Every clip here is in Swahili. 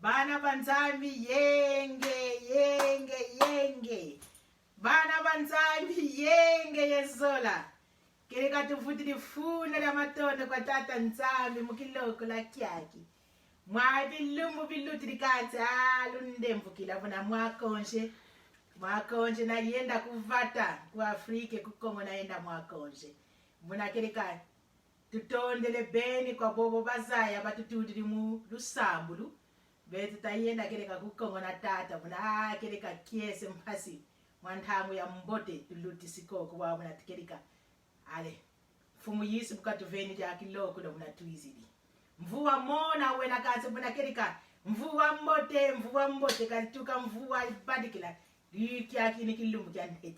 Bana banzambi yenge. Bana banzambi yenge yezola. Kereka tufuti difuna la matondo kwa tata nzambi mukiloko la kiaki. Mwa bilumu biluti dikati lundemvukila vuna mwakonje. Mwakonje na yenda kuvata kwa Afrika kukongo na yenda mwakonje. Muna kereka tutondele beni kwa bobo bazaya batutudiri mu lusambulu. Betu tayenda kereka kukongo na tata muna kereka kiese mpasi mwantangu ya mbote tuluti sikoko wa muna kereka ale fumu Yesu bukatuveni ja kiloko ndo muna tuizidi mvua mona wena kaze muna kereka mvua mbote kalituka mvua ibadikila likia kini kilumbu kya ndete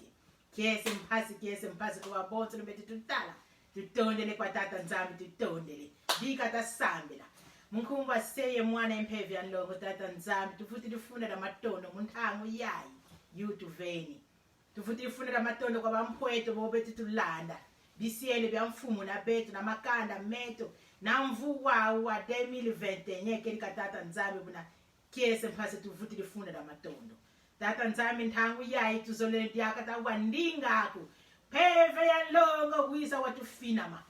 kiese mpasi kwa bonzo ndo beti tutala tutondele kwa tata nzambi tutondele bika tasambila Mkumba seye mwana mpevi anlongo tata nzambi tufuti difuna da matondo muntangu yayi yutuveni tufuti difuna da matondo kwa bampweto bobeti tulanda bisiele bya mfumu na betu na makanda meto na mvuwa wa 2020 nyekeli katata nzambi buna kiese mpase tufuti difuna da matondo tata nzambi ntangu yayi tuzolele diakata wandingaku peve ya longo wisa watufinama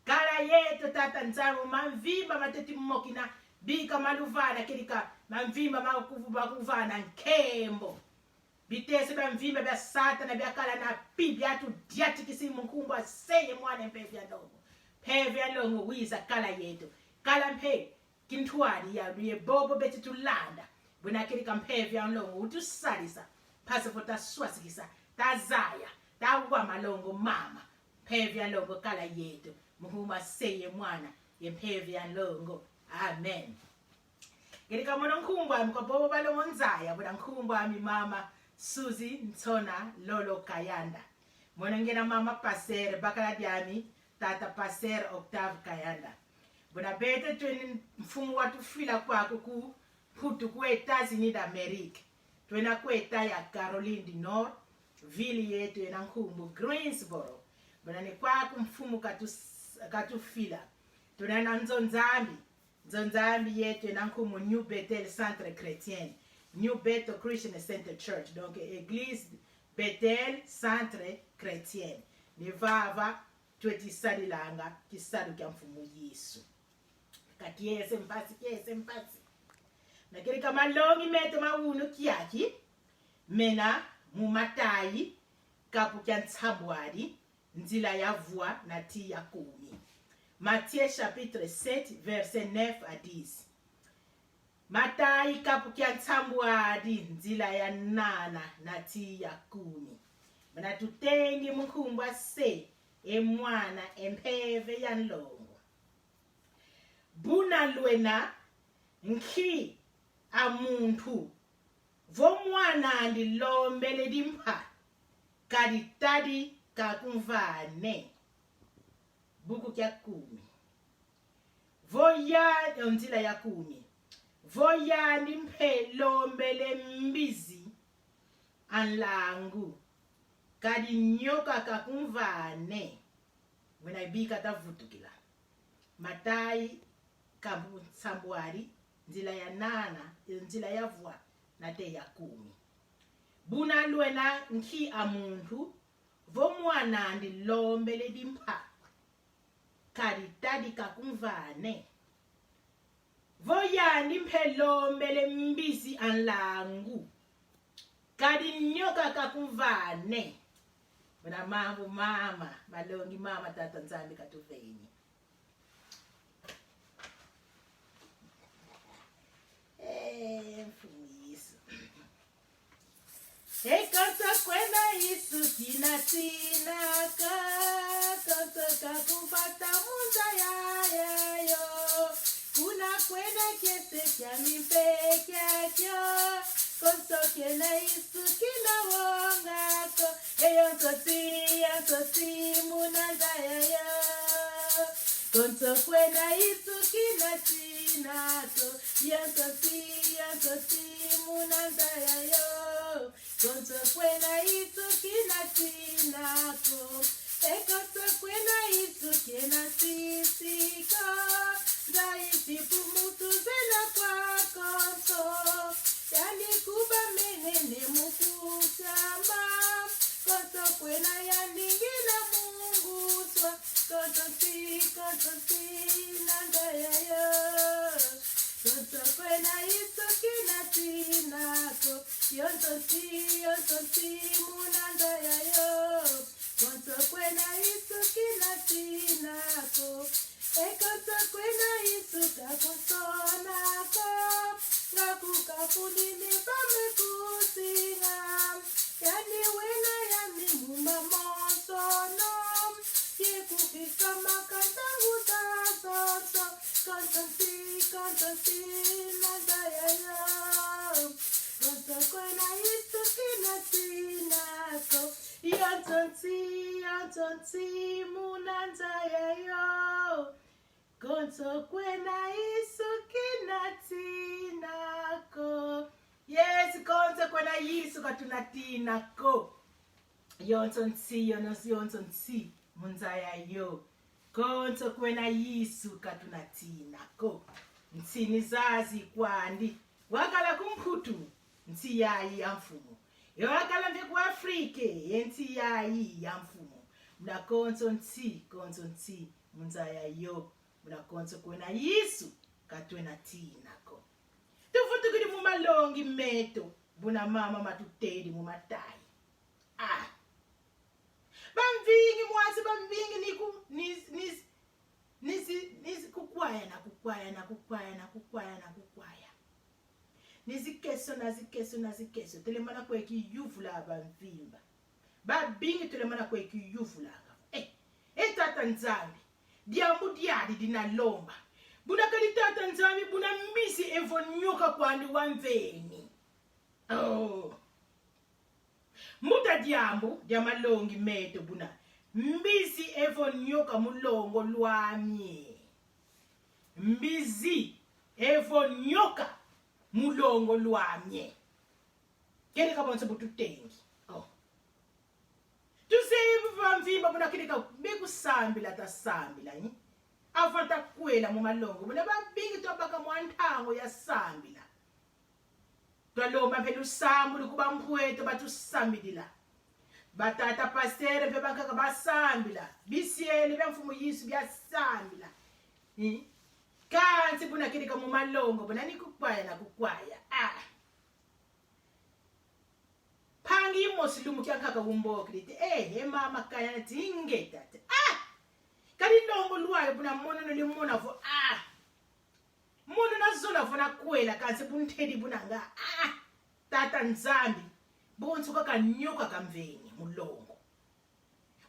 Kala yeto tata nzamu manvimba mateti mmokina bika maluvana kelika manvimba makuvana nkembo bitese manvimba bya satana bya kala na pibi atu diati kisimu mkumba seye mwana mpevi ya longo pevi ya longo wiza kala yeto kala mpe kintuari ya duye bobo beti tulanda buna kelika mpevi ya longo utusalisa pasa fota swasikisa tazaya tawa malongo mama pevi ya longo kala yeto Muhuma seye mwana yempevi ya longo. Amen. Gerika mwana nkumbwa mko bobo balo monzaya. Bwana nkumbwa mi mama Suzy Ntona Lolo Kayanda. Mwana ngena mama Passer Bakala Diami tata Passer Octave Kayanda. Bwana bete tweni mfumu watu fila kwa kuku putu kwe Etats-Unis d'Amérique. Twena kwe ya Caroline du Nord. Vili yetu yena nkumbu Greensboro. Bwana ni kwa kumfumu katufila tunana nzonzambi yetu enankumu New Bethel Centre Chrétien New Bethel Christian Center Church donc église Bethel Centre Chrétien ni vava twetisalilanga kisadu kya mfumu Yesu kakiese mpasi na kelika malongi meto mawuno kiaki mena mumatayi kapu kya ntsambwadi nzila ya voix na ti ya kumi. Matthieu chapitre 7 verset 9 à 10. Matai kapu kya ntsambuadi nzila ya nana na ti ya kumi. Mana tutengi mkumbwa se mwana empeve ya nlongo. Buna lwena nki amuntu vo mwana ndilombele dimpa kaditadi kakumvane buku kya kumi voya nzila ya kumi voya ndi mpelombele mbizi anlangu kadi nyoka kakumvane wena ibika tavutukila matai kambu sambwari nzila ya nana nzila ya vwa na te ya kumi buna lwena nki amuntu vo mwana ndilombele dimpa karitadi kakumvane voya ndimpelombele mbisi anlangu kadi nyoka kakumvane bwana mambo mama malongi mama tata nzambi katuveni mfumiso Ekasa kwenda Yesu tina kasa kumpata munza yayo kuna kwenda kese kya mipeke kyo konso kena Yesu kina wongako yonsosi munanza yayo konso kwenda Yesu kina tinako yonsosi munanza yayo Konso kwena Yesu kina tinako Ekoso kwena Yesu kina sisiko Zaisi pumutu zena kwa konso sina ndayayo. Gonzo kwena Yesu kina tinako. Yontonsi munanda yayo. Gonzo kwena Yesu kina tinako. Gonzo kwena Yesu kakosonako. Ngakukafulini pamekusinga. Yani wena yani mumamosono. Yekufika makantangu sasoso. Kantansi nandayayo. Gonzo kwena Yesu kina tinako. Yontonsi munandayayo. Gonzo kwena Yesu kina tinako. Yes, gonzo kwena Yesu katunatinako. Yontonsi munzayayo. Gonzo kwena Yesu katunatinako. Nsini zazi kwandi. Wakala kumputu. Nsi yayi ya mfumo. Wakala mveku Afrike. Nsi yayi ya mfumo. Muna gonzo nsi munzayayo. Muna gonzo kwena Yesu katunatinako. Tufutu kudi mumalongi meto. Buna mama matutedi mumatai. Bamvingi mwasi bamvingi nisi kukwaya na kukwaya. Nisi keso. Telemana kweki yuvula bamvimba. Babingi telemana kweki yuvula. Tata nzambi. Diambu diadi dinalomba. Buna kali tata nzambi buna mbisi evonyoka kwandi wamveni. Muta diambu diamalongi meto buna. Mbisi evonyoka mulongo lwamye. Mbizi evonyoka mulongo lwamye. Kene kabonse bututengi. Tusebe bamvimba buna kene ka bekusambila tasambila ni. Afanta kwela mu malongo buna babingi tobaka mwantango ya sambila. Twalomba phela usambu lukuba mphweto batusambidila. Batata pastere bebaka basambila. Bisiele bemfumo Yesu byasambila. Kanti buna kidika mu malongo buna nikukwaya. Pangi mosilumu kyankaka umboki liti mama kaya na tingeta. Kali longo luwayo buna mono no limona vo mono na zola vo na kwela kanti buntedi bunanga tata nzambi bonso kakanyoka kamveni mulongo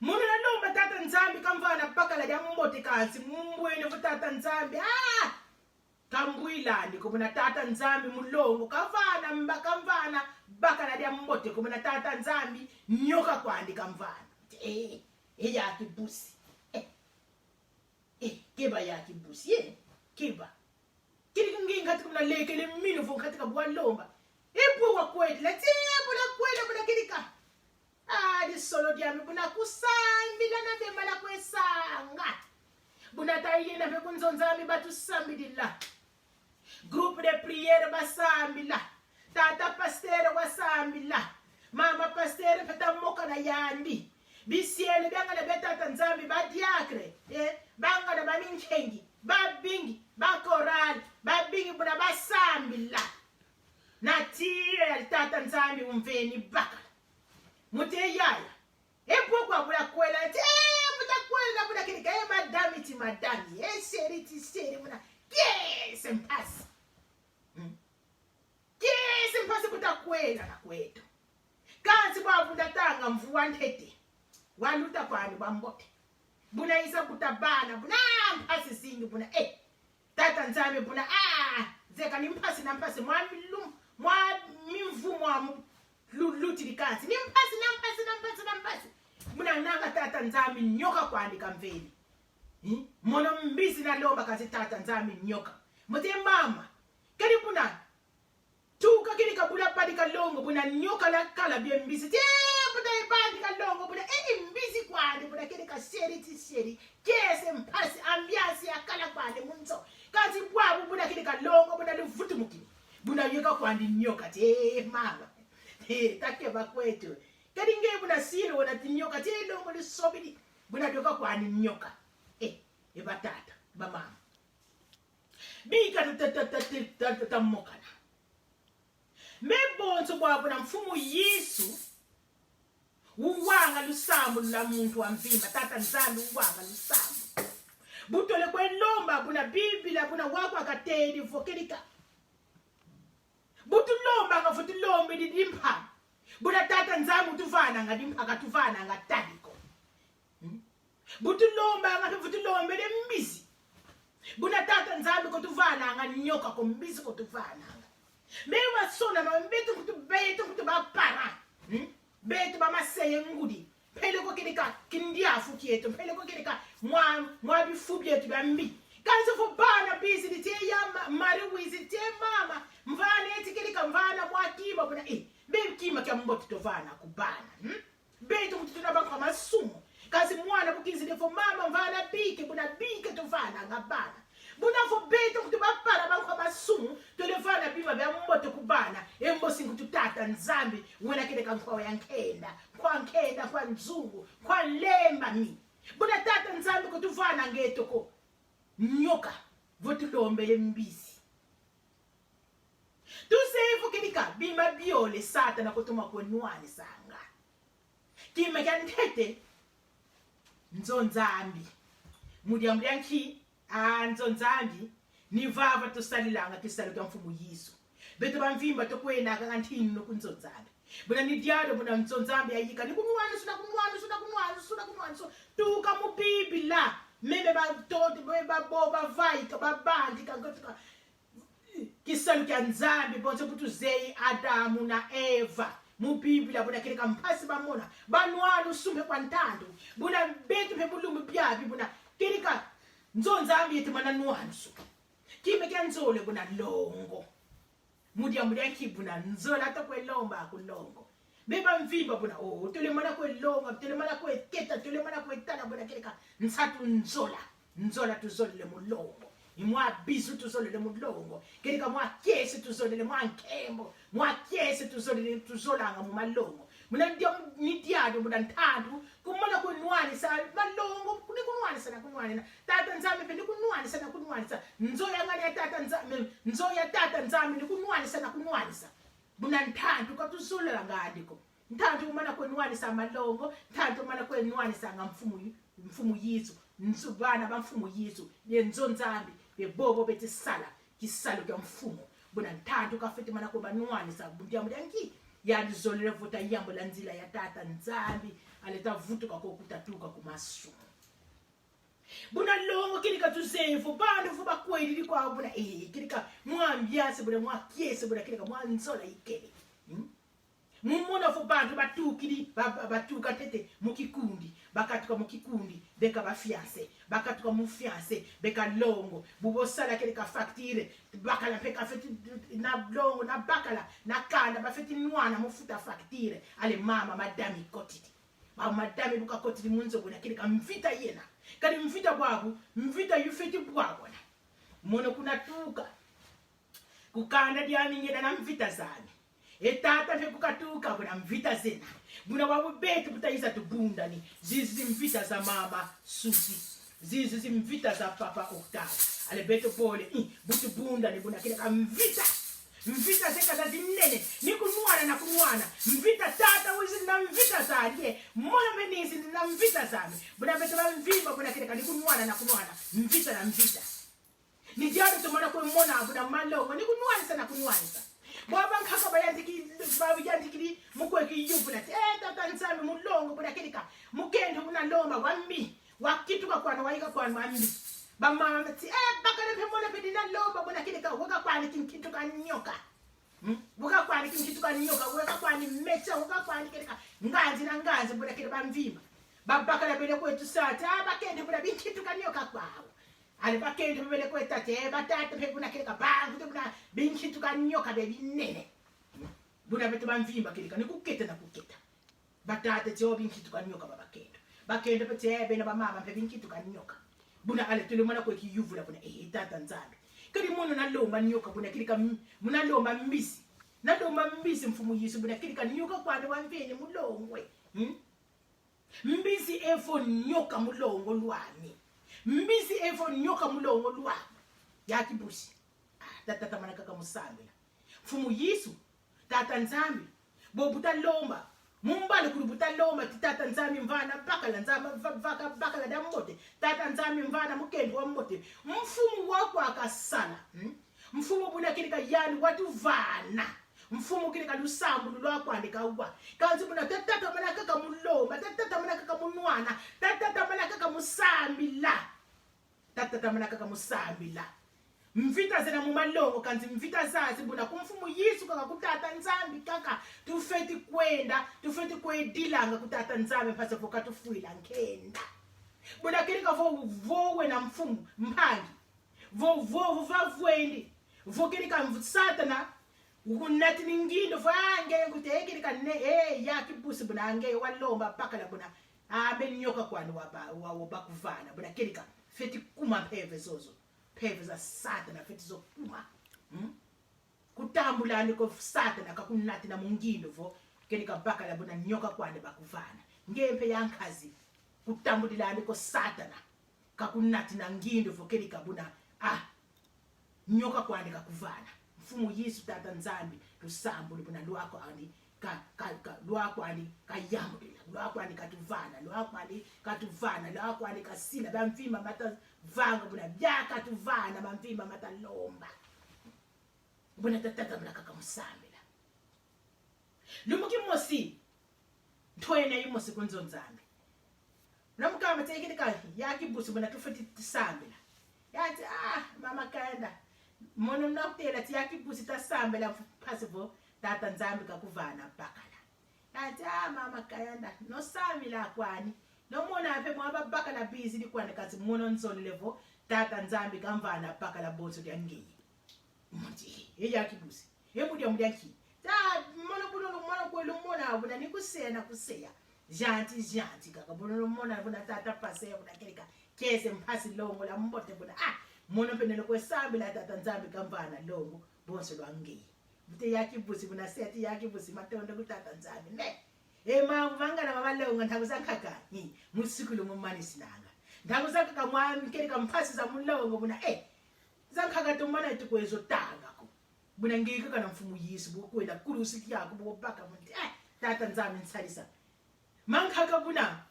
mono na lomba tata nzambi kamvana pakala ya mbote kanti mumbwene vo tata nzambi kambwilandi kubuna tata nzambi mulongo kamvana bakala ya mbote kubuna tata nzambi nyoka kwandi kamvana yaki busi keba yaki busi keba kiri nginga tukuna lekele mino vo katika bwalomba wa kweli la buna kwela buna kirika di solo diami buna kusambila na bema la kwesanga buna tayina be kunzonzami batusambidilla groupe de prière basambila tata pasteur wasambila mama pasteur peta moka na yandi bisiele byanga na betata nzambi badiakre banga na baminkengi babingi bakoral babingi buna basambila na tire ya tata nzambi umveni baka mute yaya kwa bula kwela buta kwela buna kirika madami seri muna mpasi mpasi buta kwela na kwetu kanzi bavunda tanga mvuwa ntete waluta kwani bambote buna isa kutabana buna mpasi singi buna tata nzambi buna zeka ni mpasi na mpasi mimvumo luti likansi ni mpasi muna nanga tata nzambi nyoka kwandika mveni mono mbisi na lomba kazi tata nzambi nyoka mute mama kari buna tuka kiri kabula padika longo buna nyoka la kala bie mbisi buta padika longo buna mbisi kwandi buna kiri ka seri kese mpasi ambiasi akala kwandi munzo kazi bwabu buna kiri ka longo buna luvutu mukini buna yoka kwandi nyoka mama takeba kwetu kadi nge buna siro na tinyoka longo lisobidi buna yoka kwandi nyoka ebatata bamama bika tamokana mebonso bwabo na mfumu Yesu uwanga lusambu la muntu wamvimba tata nzambi uwanga lusambu butole kwelomba buna biblia buna wako akatedi vokelika butulomba ngafutulombe didimpa buna tata nzambi utuvana ngadimpa katuvana ngatadiko butulomba ngafutulombe lembizi buna tata nzambi kutuvana nganyoka kombizi kutuvana mewa sona mambetu kutubetu kutubapara betu bamaseye ngudi pele ko kidika kindia fukieto pele ko kidika mwa bifubietu bambi kanzo fo bana busy dite ya mari wizi te mama mvana eti kidika mvana mwa kima buna be kima kya mboto tovana kubana betu kutuna banka masumo kazi mwana bukizi defo mama mvana bike buna bike tovana ngabana buna fo betu kutubapara banka masumo tolevana biba bya mboto kubana embosi kututata nzambi wena kidika nkwa yankenda kwa nzungu kwa lemba mi buna tata nzambi kutuvana ngetoko nyoka votulombe lembisi tusefu kidika bima biole satana kutuma kwenwani sanga kime kantete nzonzambi mudiambu yanki nzonzambi ni vava tusalilanga kisalo kya mfumu Yesu beto bamvimba tokwena kangantini nokunzonzambi buna ni diado buna nzonzambi ayika ni kunwana so tuka mu biblia meme ba toti ba boba vai ka babandi kangotika kisalo kya nzambi bonse kutuzei Adamu na Eva mu biblia buna kile kampasi bamona banwanu sumbe kwa ntando buna betu pebulumbu byabi buna kirika nzonzambi yetu mana nwansu kime kya nzole buna longo mudia kibuna nzola to kwelomba kulongo beba mvimba buna tole mana kwelonga tole mana kweketa tole mana kwetana buna kirika nsatu nzola tuzolele mulongo imwa bisu tuzolele mulongo kirika mwa kyese tuzolele mwa nkembo mwa kyese tuzolele tuzolanga mu malongo muna nidiado buna ntandu kumona kunwani sa malongo kuni kunwani sana kunwani na tata nzambi pende kunwani sana kunwani sa nzoya ngani ya tata nzambi nzoya tata nzambi kunwani sana kunwani sa buna ntandu katuzolela ngadiko ntandu kumana kunwani sa malongo ntandu kumana kunwani sa mfumu Yesu nzubana ba mfumu Yesu yenzo nzambi bebobo betisala kisalo kya mfumu buna ntandu kafeti mana ko banwani sa bundia mudangi yadizolele vota yambo la nzila ya tata nzambi aleta vutuka ko kutatuka kumasumu buna longo kirika tusefu bandu fuba kweli kwa buna kirika mwambiase buna mwakiese buna kirika mwanzola ikele mumona fu bandu batukiri batuka tete mukikundi bakatuka mukikundi beka bafiance bakatuka mufiance beka longo bubosala kirika facture bakala peka feti na longo na bakala na kanda bafeti nwana mufuta facture ale mama madami kotiti ba madami buka kotiti munzo buna kirika mvita yena kali mvita bwabu mvita yufeti bwabu na mono kuna tuka kukanda diami ngena na mvita zani etata fekukatuka buna mvita zena buna wabu betu kutaiza tubunda ni zizi mvita za mama Susi zizi mvita za papa Octave ale betu pole butu bunda ni buna kile mvita zeka za zinene ni kunwana na kunwana mvita tata wizi na mvita zalie mona menisi na mvita zami buna betu ba mvimba buna kile ni kunwana na kunwana mvita na mvita ni jado tumona kwa mona buna malongo ni kunwana sana kunwana baba nkaka bayandikili mukweki yubula tata nzambi mulongo buna kilika mukendo buna loma wambi wakituka kwana waika kwana wambi bamama mati bakale pemona pedina loba buna kilika waka kwani kinkituka nyoka waka kwani kinkituka nyoka waka kwani mecha waka kwani kilika nganzi buna kilika bamvima babakala bele kwetu sata bakende buna binkituka nyoka kwawo ale bakende bele kweta batata pebuna kilika bangu buna binkituka nyoka bebinene buna betu bamvimba kilika nikuketa na kuketa batata tyo binkituka nyoka bakende pete bena bamama binkituka nyoka buna ale tulimona kwa kiyuvula buna tata nzambi kali muno nalomba nyoka buna kilika munalomba mbisi nalomba mbisi mfumu Yesu buna kilika nyoka kwani wamveni mulongwe mbisi efo nyoka mulongo lwani mbisi evo nyoka mulongo lwa yaki busi tata mana kaka musambi mfumu Yesu tata nzambi bo buta lomba mumbali kuli buta lomba tata nzambi mvana bakala nzamba vaka bakala da mbote tata nzambi mvana mukendi wa mbote mfumu wako akasala mfumu buna kilika yani watu vana mfumu kilika lusambu lwako andika uwa kanzi buna tata mana kaka mulomba tata mana kaka munwana tata mana kaka musambila tata mana kaka musambila mvita zena mumalongo kanzi mvita zazi buna kumfumu Yesu kaka kutata nzambi kaka tufeti kwedilanga kutata nzambi phase foka tufuila nkenda buna kilika vowe na mfumu mpangi vavwendi vokilika satana ukunati ningindo vange kutekilika ne yaki busi buna ange walomba pakala buna abe nyoka kwani wabakuvana buna kilika feti kuma pheve zozo pheve za satana feti zo kuma kutambulani ko satana kakunati na mungindo vo kilika bakala buna nyoka kwani bakuvana ngempe yankazi kutambulani ko satana kakunati na ngindo vo kilika buna nyoka kwani kakuvana mfumu Yesu tata nzambi lusambu libuna lwako ani lwako ani kayambula lwako ani katuvana lwako ani kasila bamvima mata vanga buna byaka tuvana bamvima mata lomba buna tata buna kaka musambila lumuki mosi ntwena yimosi kunzo nzambi namukama tekilika yaki busi buna tufeti tisambila yati mama kaenda mono nokutela tiyaki busi tasambela phasivo tata nzambi kakuvana bakala yati mama kaenda no samila kwani no mona aphe mwaba bakala busy likwane kazi mono nzolo levo tata nzambi kamvana bakala bonso lyangiyi muti yaki busi yemudi yamudyanki mono kwelo mona abuna nikusena kuseya janti kaka mono mona abuna tata paseya abuna kelika kese mphasi longo la mbote buna mono penelo kwesambi la tata nzambi kamvana longo bonso lwangiyi bute yaki busi buna seti yaki busi matondo kutata nzambi ne mangu vangana mamalongo ntakusankaka musikulu mumani sinanga ntakusakaka mwami kelika mphasi za mulongo buna zankaka tomana itikwezo tangako buna ngika kana mfumu Yesu bokwela kulusiki yako bokupaka muti tata nzambi nsalisa mankaka buna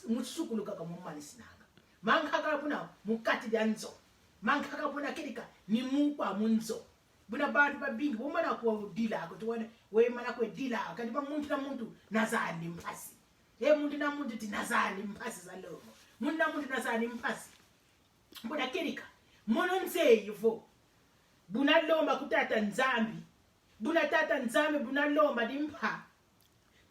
musukulu kaka mumani sinanga mankaka buna mukati byanzo mankaka buna kelika ni mukwa munzo buna bantu babingi bomana ko dila ko tuone we mana ko dila kadi ba muntu na muntu nazani mphasi muntu na muntu tinazani mphasi zalomo muntu na muntu nazani mphasi buna kelika mono nzeyivo buna lomba kutata nzambi buna tata nzambi buna lomba dimpha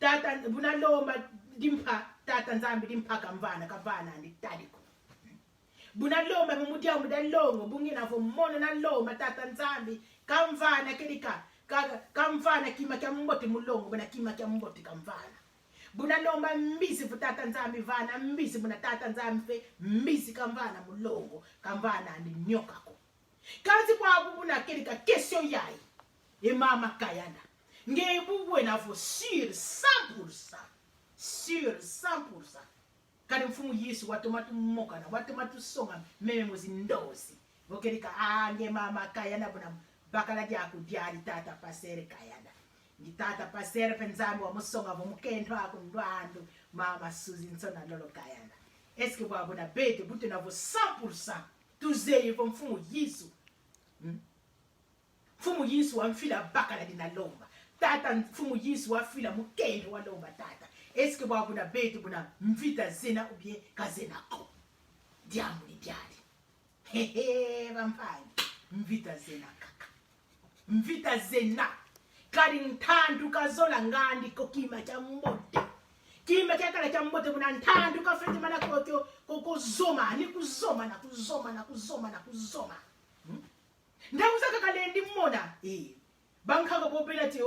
tata buna lomba dimpha tata nzambi dimpha kavana ndi taliko buna lomba mumudia mudalongo bungina vo mono na lomba tata nzambi kamvana kelika kamvana kima kya mboti mulongo buna kima kya mboti kamvana buna lomba mbisi tata nzambi vana mbisi buna tata nzambi mbisi kamvana mulongo kamvana ndi nyokako kazi kwa buna kelika kesyo yayi mama kayanda ngebuwe na vo sur 100% kani mfumu Yesu watomatu moka na watomatu songa meme muzindozi vokelika nge mama kayanda buna bakala dyako dyali tata pasere kayanda ndi tata pasere penzambi wa musonga vo mukendo ako ndwando mama Suzi nsona lolo kayanda eske bwa buna bete buti na vo 100% tuzeye vo mfumu Yesu mfumu Yesu wamfila bakala dinalomba tata mfumu Yesu wafila mukendo wa lomba tata eske bwa buna bete buna mvita zena ubye kazena ko diamu ni dyali vampani mvita zena kaka mvita zena kali ntandu kazola ngandi ko kima cha mbote kima chakala cha mbote buna ntandu kafeti mana kuzoma ni kuzoma na kuzoma ndakuzaka kalendi mmona bankaka bobela ti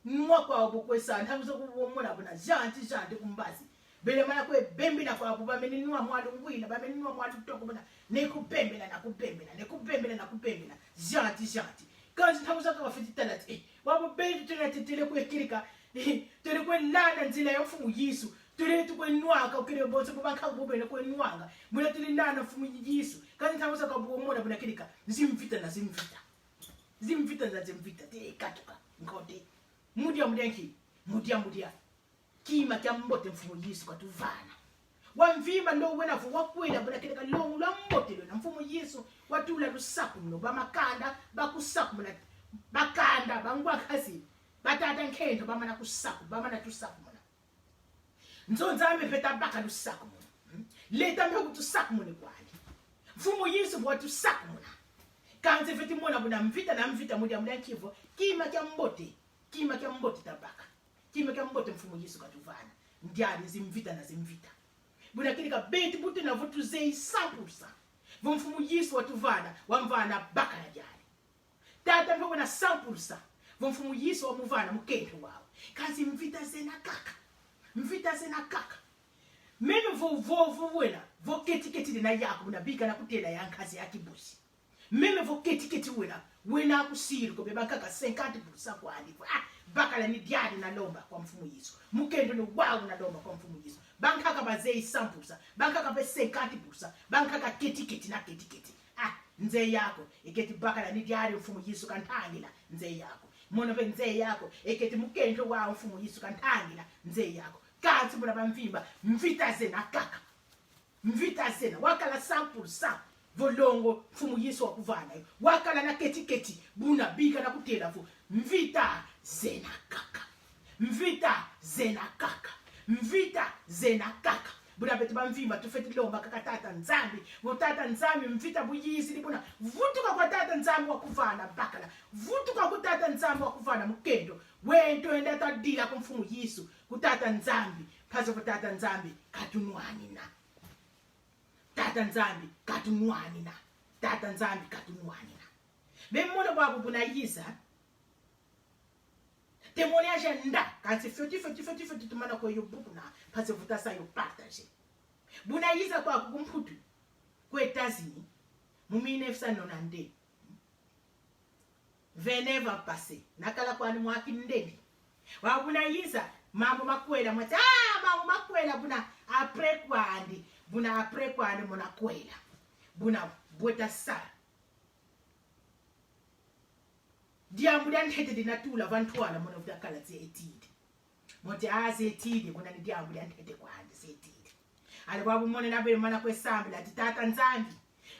mwaku abokwesa ndakuzakubomona buna janti kumbazi bele mana kwe bembina kwa buba meninwa mwalu ngwila ba meninwa mwalu toko buna nekupembela janti kanzi ndakuzaka wafiti talati wabo beli tele kwekirika tele kwe lana nzila ya mfumu Yesu Tule tukwenwanga ukile bonse kubanka kubene kwenwanga. Muna tulindana mfumu Yesu. Kanzi tamusa kabuomona buna kilika. Zimvita na zimvita. Zimvita na zimvita. Te katuka. Ngote. Mudia. Kima kya mbote mfumu Yesu katuvana. Wamvimba ndo wena fu wakwela buna kilika longu la mbote lona mfumu Yesu watula lusaku mno bamakanda bakusaku mna bakanda bangwa kasi. Batata nkendo bamana kusaku bamana tusaku mna. Nzonza amepeta baka lusaku mna. Leta mbe kutusaku mna kwani. Mfumu Yesu watusaku mna. Kanze feti mwana buna mvita na mvita mudia mna kivo. Kima kya mbote tabaka. Kima kya mbote mfumu Yesu katuvana. Ndiani zimvita na zimvita. Buna kilika beti buti na vutu zei 100%. Mfumu Yesu watuvana. Wamvana baka na jari. Tata mbe wana 100%. Mfumu Yesu wamuvana mkento wao. Kazi mvita zena kaka. Meme vo wena. Vo keti na yako. Buna bika na kutela ya nkazi ya kibusi. Meme vo keti wena kusiri ko beba kaka 50% kwa alifu. Bakala ni diari na lomba kwa mfumu Yesu. Mukendo ni wao na lomba kwa mfumu Yesu. Bankaka bazei 100%. Bankaka be 50%. Bankaka keti na keti. Nze yako. Eketi bakala ni diari mfumu Yesu kantangila. Nze yako. Mwana be nze yako. Eketi mukendo wao mfumu Yesu kantangila. Nze yako. Kanzi muna bamvimba. Mvita zena kaka. Wakala 100%. Volongo mfumu Yesu wakuvana. Wakala na keti. Buna bika na kutela fu. Mvita zena kaka. Buna betu bamvimba tufeti lomba kaka tata nzambi. Tata nzambi mvita buyisi libuna. Vutuka kwa tata nzambi wakuvana bakala. Vutuka kwa tata nzambi wakuvana mukendo. Wento enda tadila kwa mfumu Yesu. Kutata nzambi. Paso kwa tata nzambi katunwani na. Tata nzambi katunwani na. Memona babu buna yisa. Temone agenda. Kansi feti tumana kwa yo buku na. Paso vutasa yo partage. Buna yisa kwa kumputu. Kwa Etazini. Mu 1990. Vene va passer. Nakala kwa ni mwaki ndeni. Wabuna yisa. Mambo makwela. Mambo makwela buna. Apre kwa andi muna kwela. Buna bweta sa. Diambu dan hete di natula vantuala muna vudakala zi etidi. Mote zi etidi muna ni diambu dan hete kwa andi zi etidi. Aliwabu mwana nabe mana kwe sambi la titata nzambi.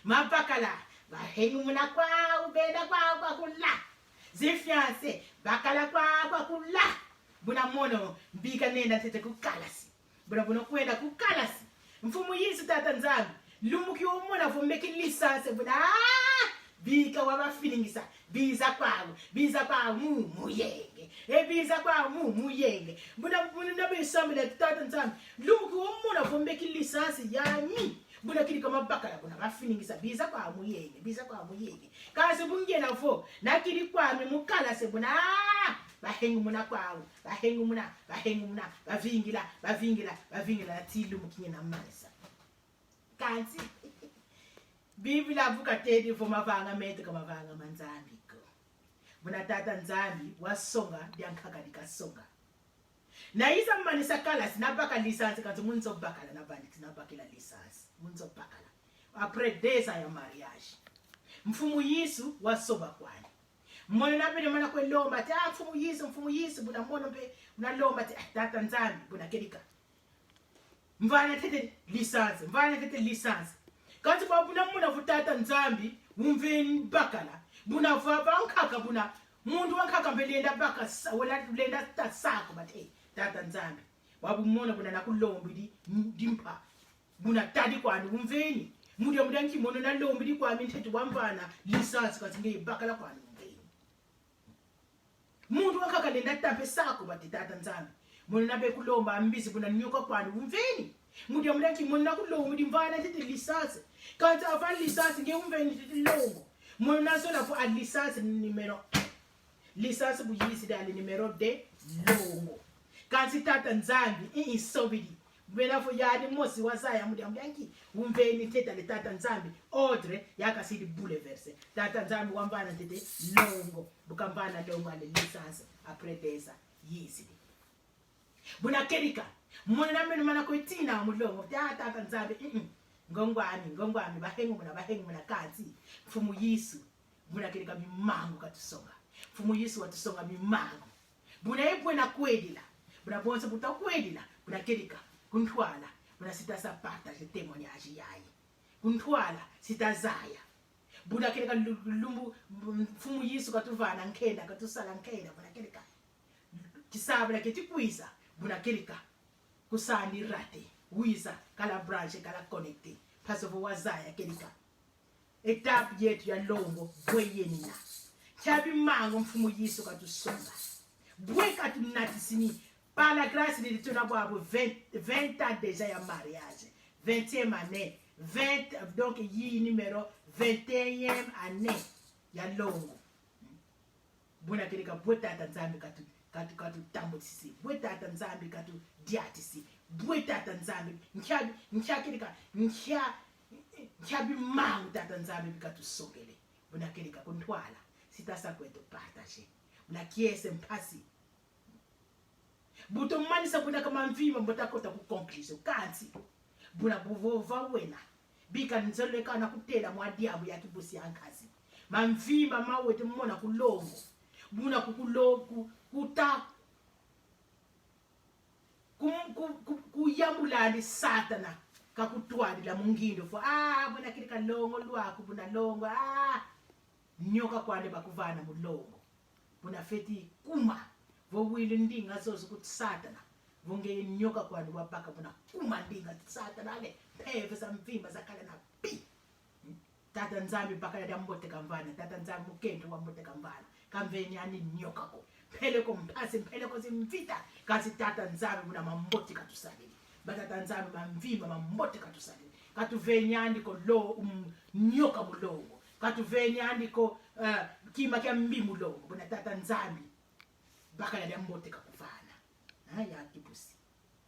Mapakala. Bahengu muna kwa ubeda kwa kula. Zifianse. Bakala kwa kula. Buna mono mbika nenda tete kukalasi. Buna kwenda kukalasi. Mfumu Yesu tata nzambi. Lumuki umona vumeki lisanse. Buna bika waba filingisa. Biza kwa muyenge. Biza kwa muyenge. Buna nabe sambi la tata nzambi. Lumuki umona vumeki lisanse ya mi. Buna kili kama bakala buna bafiningisa biza kwa muyenge. Kasi bunge na fo. Na kili kwa mi mukala se buna bahengu muna kwawo. Bavingila tilu mukinye na manisa. Kansi. Biblia buka tedi fo mavanga mete kama vanga manzambi ko. Buna tata nzambi wasonga diankaka dikasonga. Na isa manisa kala sinabaka lisansi kanzi munzo bakala na bandi sinabakila lisansi. Munzo bakala. Après des ans ya mariage. Mfumu Yesu wasoba kwani. Mwana nabe mana kwe lomba ti mfumu Yesu buna mono pe una lomba ti tata nzambi buna kelika. Mvana tete lisansi. Kanzi kwa buna muna vutata nzambi umveni bakala. Buna vava nkaka buna mundu wankaka mbelenda baka wala lenda tasako bate tata nzambi. Wabu mona buna nakulombi dimpa. Buna tadi kwani umveni. Mudia nki mono na lombi di kwa mintetu wamvana lisansi kanzi nge bakala kwani. Mundu wakaka lenda tampe sako bati tata nzambi. Muna be kulomba ambisi buna nyoka kwani umveni. Mudia nki mona kulomba di mvana tete lisansi. Kanzi afani lisansi nge umveni tete longo. Muna nasola fu ad lisansi numero 1. Lisansi buyisi dali numero 2 longo. Kanzi tata nzambi isobidi. Bwena fu yadi mosi wasaya mudia nki umveni tete le tata nzambi. Odre yaka sidi bouleverse. Tata nzambi wambana tete longo. Bukambana longo ale lisansi après des ans yisidi. buna kerika mwana mena mana kwetina mulongo tata nzambi ngongwami bahengu muna kazi mfumu Yesu buna kerika mimango katusonga mfumu Yesu watusonga mimango buna epwe na kwedila buna bonse buta kwedila buna kerika kuntwala buna sita sapata témoignage yayi kuntwala sita zaya buna kerika lumbu mfumu Yesu katuvana nkenda katusala nkenda buna kerika kisabula ketikwisa buna kerika kusani rate wiza kala branch kala connecte pasovo wazaya kerika etape yetu ya longo bweyenina chabi mango mfumu Yesu katusonga bwe katunatisini par la grâce de Dieu nous avons 20 ans déjà ya mariage 20e année 20 donc yi numéro 21e année ya longo buna kerika bweta tanzambi katu tambo sisi bweta tanzambi katu diati si bweta tanzambi nchakirika nchabi mangu tatanzambi katu songele buna kerika kuntwala sitasa kwetu partage buna kiese mpasi buto manisa buna kama mvima mbota kota ku conclusion kansi buna buvova wena bika nzoleka na kutela mwadiabu ya kibusi yankazi mamvima mawete mmona kulongo buna kukuloku kuta kuyambulani satana kakutwali la mungindo fo buna kirika longo lwako buna longo nyoka kwane bakuvana mulongo buna feti kuma vo wili ndinga zozo kuti satana vonge nyoka kwane wapaka buna kuma ndinga satana le pheve samvimba zakala na pi tata nzambi bakala ya mbote kamvana tata nzambi mukendo wa mbote kamvana kamveni ani nyoka ko phele ko mphasi phele ko zimvita kasi tata nzambi buna mambote katusalili batata nzambi mamvimba mambote katusalili katuvenyandi ko lo nyoka mulongo katuvenyandi ko kima kya mbimu longo buna tata nzambi bakala ya mbote kakufana ya kibusi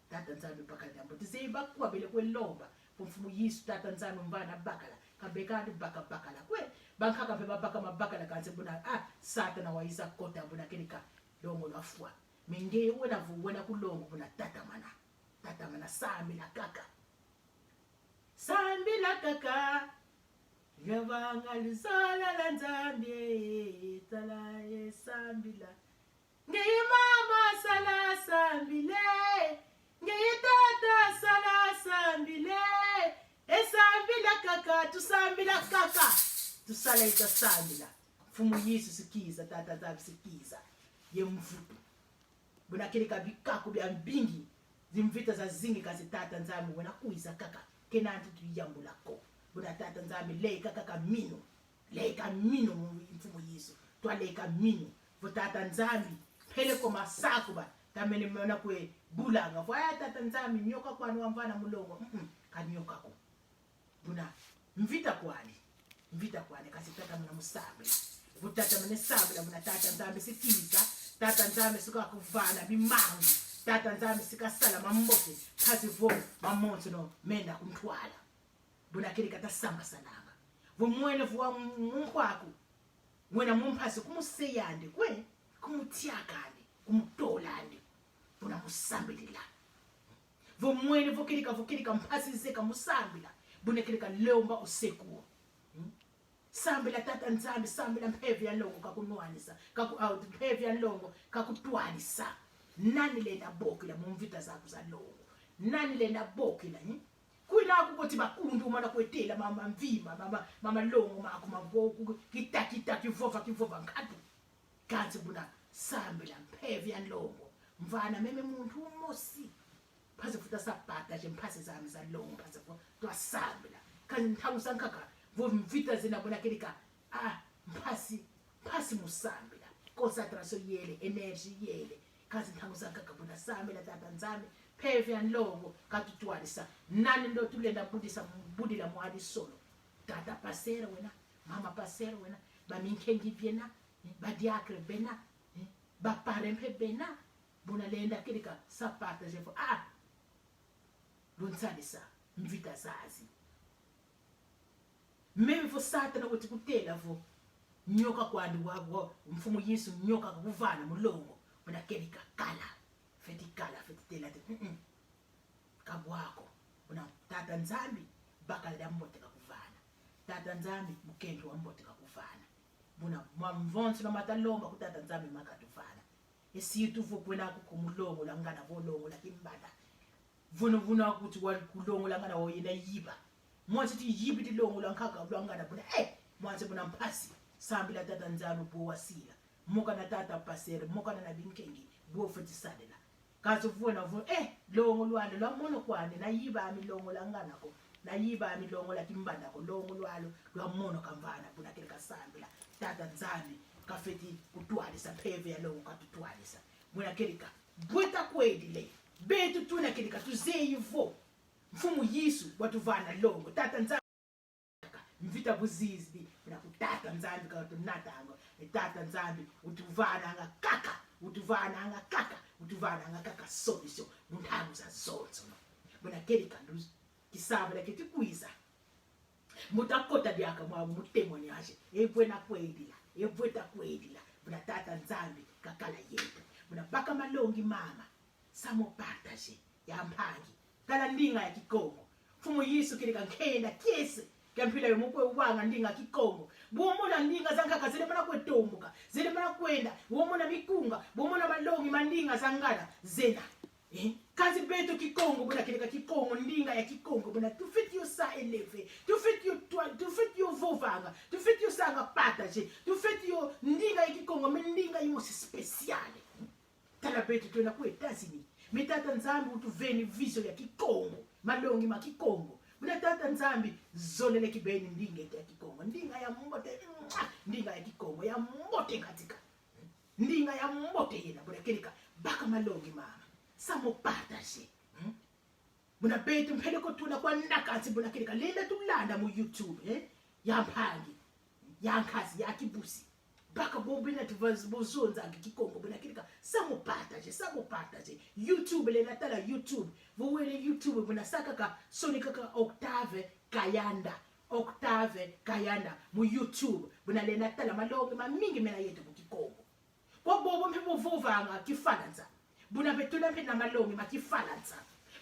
tata nzambi bakala ya mbote ziba kuwa bele kwelomba mfumu Yesu tata nzambi mbana bakala kabekandi bakala kwe bankaka pe babaka mabakala kanse buna satana waisa kota buna kerika longo lwafwa menge wena kulongo buna tata mana sambi la kaka yavanga lisala la nzambi tala yesambila ngeyi mama sala sambile ngeyi tata sala sambile esambila kaka tusala itasambila mfumu Yesu sikiza tata zabi sikiza ye mvuto buna kerika bikako bya mbingi zimvita za zingi kazi tata nzami wena kuiza kaka kenanti tuyambula ko buna tata nzami leka mino mfumu Yesu twaleka mino vo tata nzami phele ko masako ba tamene mona kwe bulanga vo tata nzami nyoka kwani wamvana mulongo kanyoka ko buna mvita kwani kasi tata mna musabla vo tata mna sabla buna tata nzami sikiza tata nzami suka kuvana bimangu tata nzami sikasala mambote kazi vo mamonzo no menda kumtwala buna kerika tasamba salanga vo mwene vo mkwako mwena mumphasi kumuseyande kwe kumutiakane kumtolande buna musambila vo mwene vo kerika mphasi zeka musambila buna kerika leomba usekuo sambila tata nzambi sambila mphevi ya longo kakunwanisa mphevi ya longo kakutwalisa nani lenda bokila mumvita zako za longo nani lenda bokila kuilako kuti bakundu umana kwetela mama mvima mama longo mako magoku kitaki kivova ngadu kanzi buna sambila mphevi ya longo mvana meme muntu umosi phaze futa sapata nje mphasi zami za longo phaze twasambila kanzi nthamu sankaka vo mvita zinabona kerika mphasi musambila concentration yele energy yele kazi nthamu sankaka buna sambila tata nzami phevi ya longo katutwalisa nani ndo tulenda budila mwadi solo tata pasera wena mama pasera wena baminkengi bena badiakre bena baparempe bena buna lenda kerika sapata jefo lunsalisa mvita zazi mimi vo satana woti kutela vo nyoka kwandi wabo mfumu Yesu nyoka kuvana mulongo buna kerika kala feti kala feti tela te kabwako una tata nzambi bakala ya mbote kakuvana tata nzambi mukendo wa mbote kakuvana buna mwamvonsi no matalomba kutata nzambi makatuvana esitu vukwena kukumulongo langana volongo la kimbada vuna ukuthi kulongo langana woyena yiba mwanze ti yibi ti longo lankaka langana buna mwanze buna mphasi sambi la tata nzambi bo wasila moka na tata pasere moka na binkengi bo futhi sadela kazi uvuna longo lwalo lwamono kwane na yiba amilongo langana ko na yiba amilongo la kimbanda ko longo lwalo lwamono kamvana buna kile kasambi la tata nzambi kafeti kutwalisa pheve yalongo katutwalisa buna kelika bweta kwedile betu tuna kelika tuzeyivo mfumu Yesu watuvana longo tata nzambi mvita buzizi buna kutata nzambi katunatanga tata nzambi utuvana ngakaka utuvana ngakaka sobiso muntangu za zonzo buna kelika nduz kisaba la kitikwiza mutakota byaka mwabu mutemoni yashe ebwena kwedila buna tata nzambi kakala yetu buna baka malongi mama samopata je yampangi kala ndinga ya kikongo fumu Yesu kilika nkenda kiese kampila yomukwe wanga ndinga kikongo bomona ndinga zankaka zile mana kwetombuka zile mana kwenda bomona mikunga bomona malongi mandinga zangala zena kazi beto kikongo buna kilika kikongo ndinga ya kikongo buna tufiti yo sa eleve tufiti yo vovanga tufiti yo sanga pata je tufiti yo ndinga ya kikongo mendinga yimosi speciale tala beto tuena kuetazini mitata nzambi utuveni viso ya kikongo malongi makikongo buna tata nzambi zonele kibeni ndinga ya kikongo ndinga ya mbote ndinga ya kikongo ya mbote katika ndinga ya mbote yena buna kelika baka malongi mama samopata je buna betu mpeleko tuna kwa ndakatsi buna kelika lenda tulanda mu YouTube yampangi yankazi yakibusi baka bobina tuvazibozonza kikongo buna kelika samopata je YouTube le natala YouTube vuwele YouTube buna saka ka sonika ka Octave Kayanda mu YouTube buna le natala malongi mamingi mena yetu ku kikongo kwa bobo mpepo vovanga kifalanza buna betuna mpena malongi makifalanza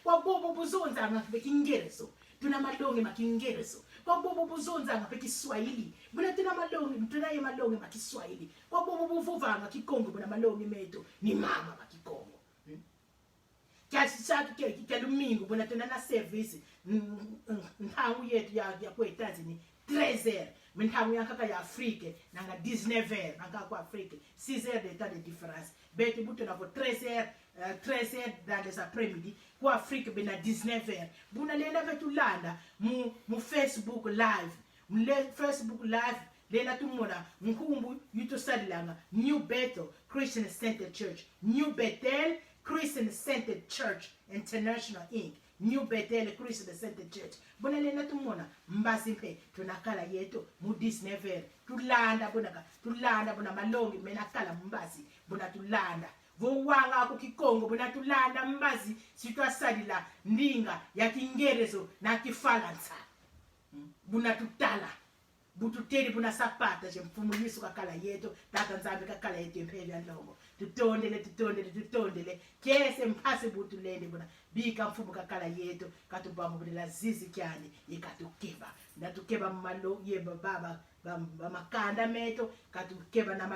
kwa bobo buzonza ngabe kingereso tuna malongi makingereso kwa bobo buzonza ngabe Kiswahili buna tuna malongi makiswahili kwa bobo buvuvanga kikongo buna malongi meto ni mama makikongo kasi chaki kyalumingo buna tuna na service ntangu yetu ya kwetazi ni 13h mintangu yankaka ya Afrique nanga 19h nanga kwa Afrique 6h de temps de différence beti buto na 13h dans les après-midi kwa Afrique bena 19h buna lenda betulanda mu Facebook live lena tumona mkumbu yuto sadilanga New Bethel Christian Center Church New Bethel Christian Center Church International Inc. New Bethel Christian Center Church bona lena tumona mbasi mpe tunakala yeto mu 19h tulanda bona malongi menakala mbasi bona tulanda vowanga ku kikongo bona tulanda mbazi sitwasalila ndinga ya kingerezo na kifalansa buna tutala bututeli buna sapata je mfumu Yesu kakala yeto tata nzambi kakala yeto mpeli andongo tutondele kese mphase butulende buna bika mfumu kakala yeto katubambo bula zizi kyani yekatukeba ndatukeba malo ye baba makanda meto katukeba na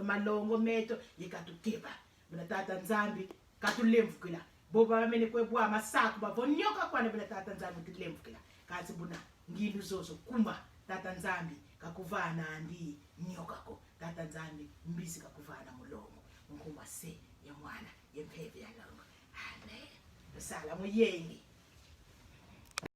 malongo meto yekatukeba buna tata nzambi katulemvukila boba bamene kwebwa masaku bavonyoka kwane buna tata nzambi tulemvukila kazi buna ngindu zozo kuma tata nzambi kakuvana andi nyokako tata nzambi mbisi kakuvana mulongo nkuma se ya mwana yempheve yalongo amen sala muyengi